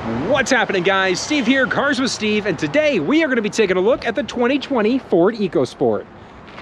What's happening, guys? Steve here, Cars with Steve, and today we are going to be taking a look at the 2020 Ford EcoSport.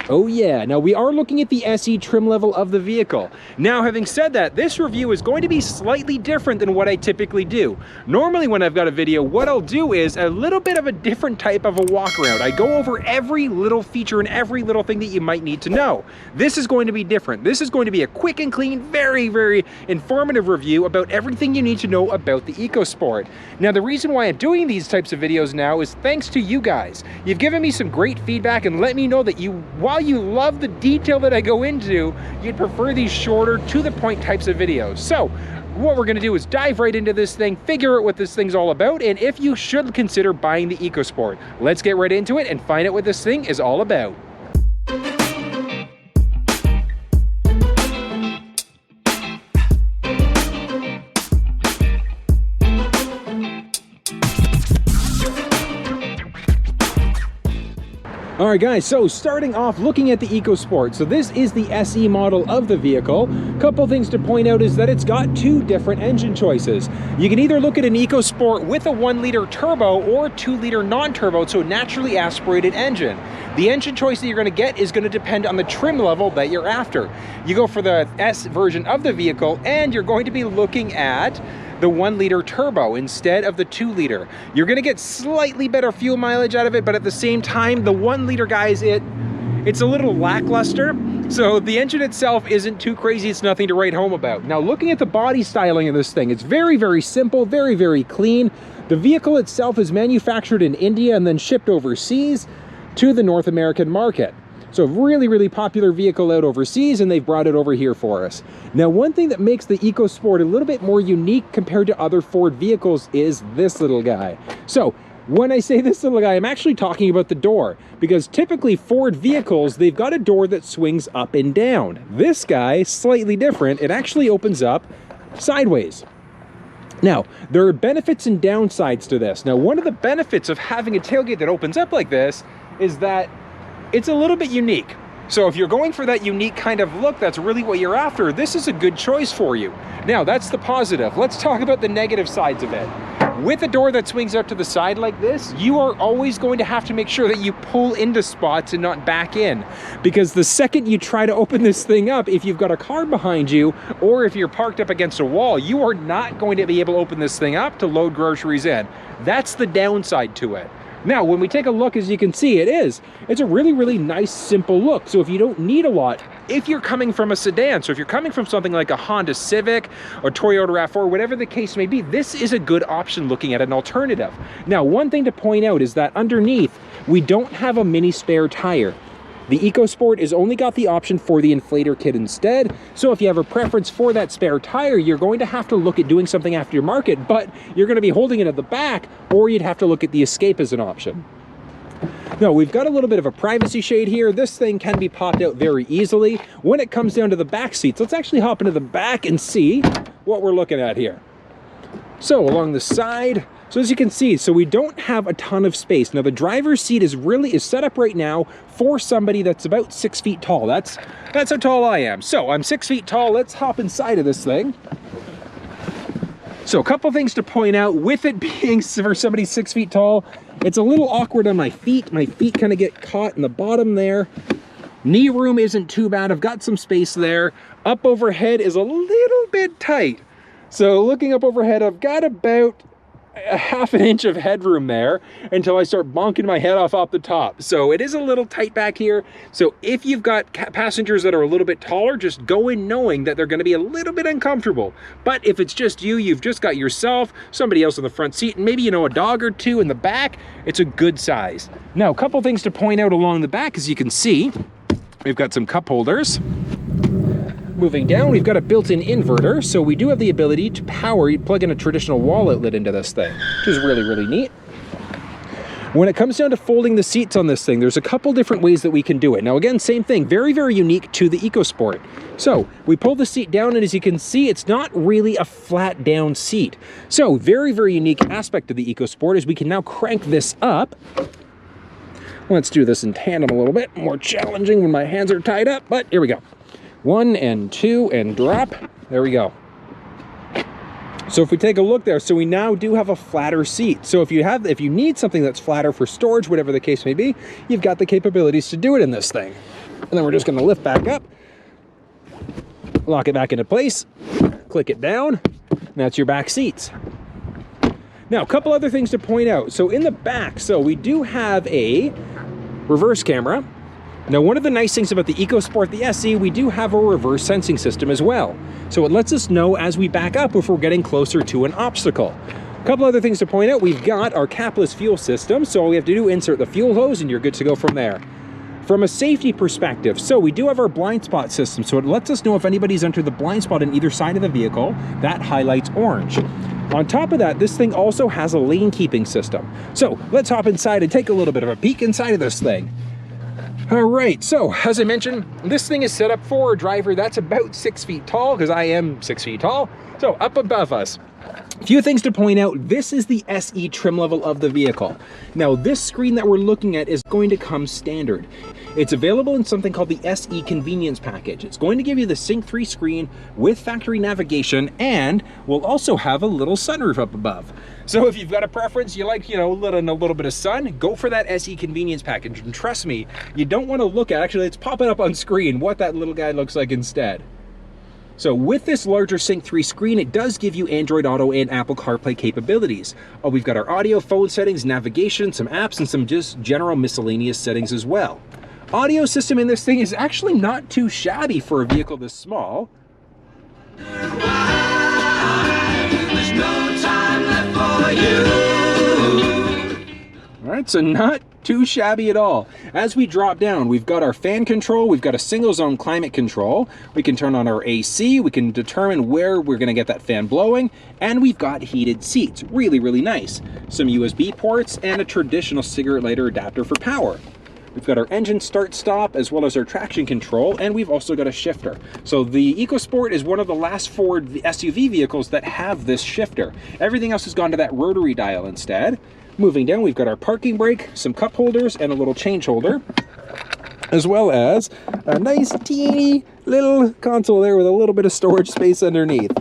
Oh yeah, now we are looking at the SE trim level of the vehicle. Now, having said that, this review is going to be slightly different than what I typically do. Normally when I've got a video, what I'll do is a little bit of a different type of a walk around. I go over every little feature and every little thing that you might need to know. This is going to be different. This is going to be a quick and clean, very informative review about everything you need to know about the EcoSport. Now, the reason why I'm doing these types of videos now is thanks to you guys. You've given me some great feedback and let me know that while you love the detail that I go into, you'd prefer these shorter, to the point types of videos. So what we're gonna do is dive right into this thing, figure out what this thing's all about, and if you should consider buying the EcoSport. Let's get right into it and find out what this thing is all about. All right, guys, so starting off looking at the EcoSport. So this is the SE model of the vehicle. Couple things to point out is that it's got two different engine choices. You can either look at an EcoSport with a 1-liter turbo or a 2-liter non-turbo, so naturally aspirated engine. The engine choice that you're gonna get is gonna depend on the trim level that you're after. You go for the S version of the vehicle and you're going to be looking at the 1-liter turbo instead of the 2-liter. You're gonna get slightly better fuel mileage out of it, but at the same time, the 1-liter, guys, it's a little lackluster. So the engine itself isn't too crazy. It's nothing to write home about. Now, looking at the body styling of this thing, it's very simple, very clean. The vehicle itself is manufactured in India and then shipped overseas to the North American market. So really popular vehicle out overseas, and they've brought it over here for us. Now, one thing that makes the EcoSport a little bit more unique compared to other Ford vehicles is this little guy. So when I say this little guy, I'm actually talking about the door, because typically Ford vehicles, they've got a door that swings up and down. This guy, slightly different. It actually opens up sideways. Now, there are benefits and downsides to this. Now, one of the benefits of having a tailgate that opens up like this is that it's a little bit unique. So if you're going for that unique kind of look, that's really what you're after, this is a good choice for you. Now, that's the positive. Let's talk about the negative sides of it. With a door that swings out to the side like this, you are always going to have to make sure that you pull into spots and not back in. Because the second you try to open this thing up, if you've got a car behind you, or if you're parked up against a wall, you are not going to be able to open this thing up to load groceries in. That's the downside to it. Now, when we take a look, as you can see, it's a really nice, simple look. So if you don't need a lot, if you're coming from a sedan, so if you're coming from something like a Honda Civic or Toyota RAV4, whatever the case may be, this is a good option looking at an alternative. Now, one thing to point out is that underneath, we don't have a mini spare tire. The EcoSport has only got the option for the inflator kit instead, so if you have a preference for that spare tire, you're going to have to look at doing something aftermarket, but you're going to be holding it at the back, or you'd have to look at the Escape as an option. Now, we've got a little bit of a privacy shade here. This thing can be popped out very easily. When it comes down to the back seats, let's actually hop into the back and see what we're looking at here. So along the side, so as you can see, so we don't have a ton of space. Now, the driver's seat is set up right now for somebody that's about 6 feet tall. That's how tall I am. So I'm 6 feet tall. Let's hop inside of this thing. So a couple things to point out with it being for somebody 6 feet tall. It's a little awkward on my feet. My feet kind of get caught in the bottom there. Knee room isn't too bad. I've got some space there. Up overhead is a little bit tight. So looking up overhead, I've got about a ½ an inch of headroom there until I start bonking my head off the top. So it is a little tight back here. So if you've got passengers that are a little bit taller, just go in knowing that they're going to be a little bit uncomfortable. But if it's just you've just got yourself, somebody else in the front seat, and maybe, a dog or two in the back, it's a good size. Now, a couple things to point out along the back. As you can see, we've got some cup holders. Moving down, we've got a built-in inverter, so we do have the ability to plug in a traditional wall outlet into this thing, which is really neat. When it comes down to folding the seats on this thing, there's a couple different ways that we can do it. Now, again, same thing, very unique to the EcoSport. So we pull the seat down, and as you can see, it's not really a flat down seat. So very unique aspect of the EcoSport is we can now crank this up. Let's do this in tandem a little bit, more challenging when my hands are tied up, but here we go. 1 and 2 and drop. There we go. So if we take a look there, so we now do have a flatter seat. So if you need something that's flatter for storage, whatever the case may be, you've got the capabilities to do it in this thing. And then we're just going to lift back up, lock it back into place, click it down, and that's your back seats. Now, a couple other things to point out. So in the back, so we do have a reverse camera. Now, one of the nice things about the EcoSport, the SE, we do have a reverse sensing system as well. So it lets us know as we back up if we're getting closer to an obstacle. A couple other things to point out. We've got our capless fuel system. So all we have to do, insert the fuel hose and you're good to go from there. From a safety perspective, so we do have our blind spot system. So it lets us know if anybody's entered the blind spot on either side of the vehicle, that highlights orange. On top of that, this thing also has a lane keeping system. So let's hop inside and take a little bit of a peek inside of this thing. All right, so as I mentioned, this thing is set up for a driver that's about 6 feet tall, because I am 6 feet tall, so up above us. A few things to point out. This is the SE trim level of the vehicle. Now, this screen that we're looking at is going to come standard. It's available in something called the SE Convenience Package. It's going to give you the Sync 3 screen with factory navigation, and we'll also have a little sunroof up above. So if you've got a preference, you like, a little bit of sun, go for that SE Convenience Package. And trust me, you don't want to look at, actually, it's popping up on screen what that little guy looks like instead. So with this larger Sync 3 screen, it does give you Android Auto and Apple CarPlay capabilities. We've got our audio, phone settings, navigation, some apps, and some just general miscellaneous settings as well. Audio system in this thing is actually not too shabby for a vehicle this small. All right, so not too shabby at all. As we drop down, we've got our fan control, we've got a single zone climate control, we can turn on our AC, we can determine where we're gonna get that fan blowing, and we've got heated seats. Really, really nice. Some USB ports and a traditional cigarette lighter adapter for power. We've got our engine start stop as well as our traction control, and we've also got a shifter. So the EcoSport is one of the last Ford SUV vehicles that have this shifter. Everything else has gone to that rotary dial instead. Moving down, we've got our parking brake, some cup holders, and a little change holder, as well as a nice teeny little console there with a little bit of storage space underneath.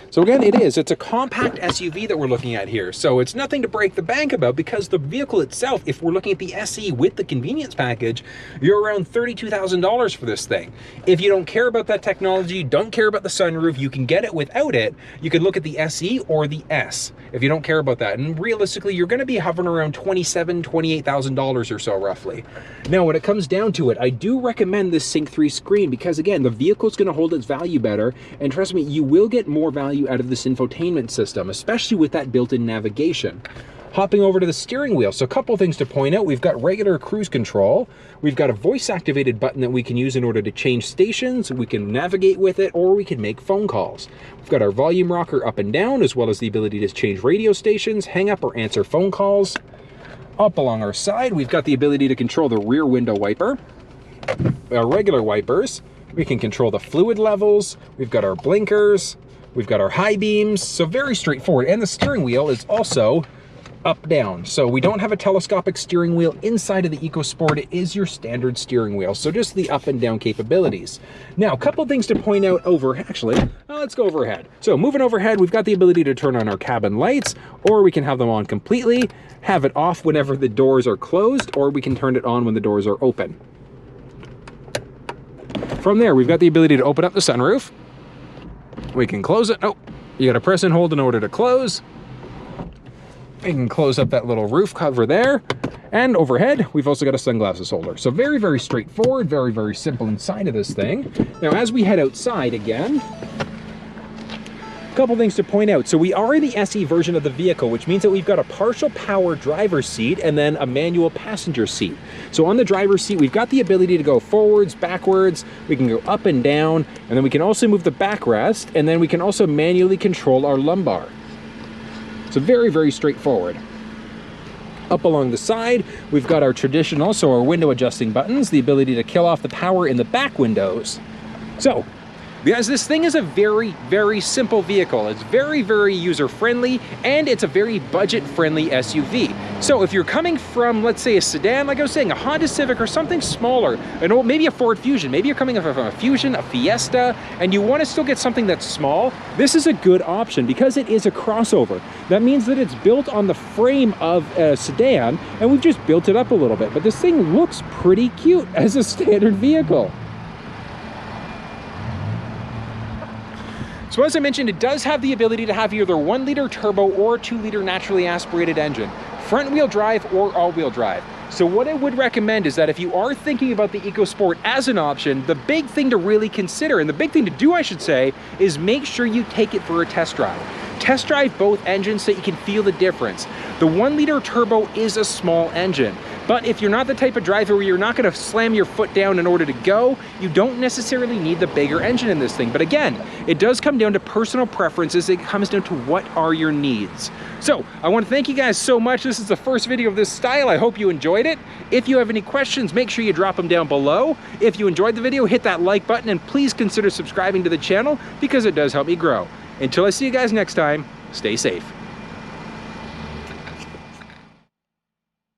So again, it's a compact SUV that we're looking at here. So it's nothing to break the bank about, because the vehicle itself, if we're looking at the SE with the convenience package, you're around $32,000 for this thing. If you don't care about that technology, don't care about the sunroof, you can get it without it. You can look at the SE or the S if you don't care about that. And realistically, you're gonna be hovering around $27,000, $28,000 or so roughly. Now, when it comes down to it, I do recommend this Sync 3 screen, because again, the vehicle's gonna hold its value better. And trust me, you will get more value out of this infotainment system, especially with that built-in navigation. Hopping over to the steering wheel, so a couple things to point out. We've got regular cruise control. We've got a voice-activated button that we can use in order to change stations. We can navigate with it, or we can make phone calls. We've got our volume rocker up and down, as well as the ability to change radio stations, hang up or answer phone calls. Up along our side, we've got the ability to control the rear window wiper. Our regular wipers. We can control the fluid levels. We've got our blinkers. We've got our high beams, so very straightforward. And the steering wheel is also up down. So we don't have a telescopic steering wheel inside of the EcoSport. It is your standard steering wheel. So just the up and down capabilities. Now, a couple things to point out let's go overhead. So moving overhead, we've got the ability to turn on our cabin lights, or we can have them on completely, have it off whenever the doors are closed, or we can turn it on when the doors are open. From there, we've got the ability to open up the sunroof. We can close it. Oh, you got to press and hold in order to close. We can close up that little roof cover there. And overhead, we've also got a sunglasses holder. So very, very straightforward, very, very simple inside of this thing. Now, as we head outside again, a couple things to point out. So we are in the SE version of the vehicle, which means that we've got a partial power driver's seat and then a manual passenger seat. So on the driver's seat, we've got the ability to go forwards, backwards, we can go up and down, and then we can also move the backrest, and then we can also manually control our lumbar. So very, very straightforward. Up along the side, we've got our traditional, so our window adjusting buttons, the ability to kill off the power in the back windows. So because this thing is a very, very simple vehicle. It's very, very user-friendly, and it's a very budget-friendly SUV. So if you're coming from, let's say, a sedan, like I was saying, a Honda Civic or something smaller, maybe a Ford Fusion, maybe you're coming from a Fusion, a Fiesta, and you want to still get something that's small, this is a good option because it is a crossover. That means that it's built on the frame of a sedan, and we've just built it up a little bit, but this thing looks pretty cute as a standard vehicle. So as I mentioned, it does have the ability to have either 1-liter turbo or 2-liter naturally aspirated engine, front-wheel drive or all-wheel drive. So what I would recommend is that if you are thinking about the EcoSport as an option, the big thing to really consider, and the big thing to do, I should say, is make sure you take it for a test drive. Test drive both engines so you can feel the difference. The 1-liter turbo is a small engine, but if you're not the type of driver where you're not going to slam your foot down in order to go, you don't necessarily need the bigger engine in this thing. But again, it does come down to personal preferences. It comes down to what are your needs. So I want to thank you guys so much. This is the first video of this style. I hope you enjoyed it. If you have any questions, make sure you drop them down below. If you enjoyed the video, hit that like button, and please consider subscribing to the channel because it does help me grow. Until I see you guys next time, stay safe.